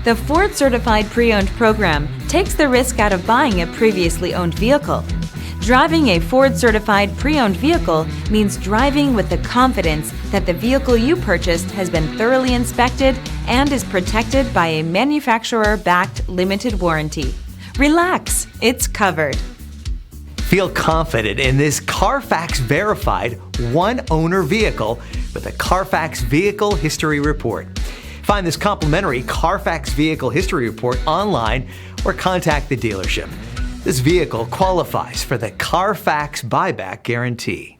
The Ford Certified Pre-Owned program takes the risk out of buying a previously owned vehicle. Driving a Ford Certified Pre-Owned vehicle means driving with the confidence that the vehicle you purchased has been thoroughly inspected and is protected by a manufacturer-backed limited warranty. Relax, it's covered. Feel confident in this Carfax verified one-owner vehicle with a Carfax Vehicle History Report. Find this complimentary Carfax Vehicle History Report online or contact the dealership. This vehicle qualifies for the Carfax Buyback Guarantee.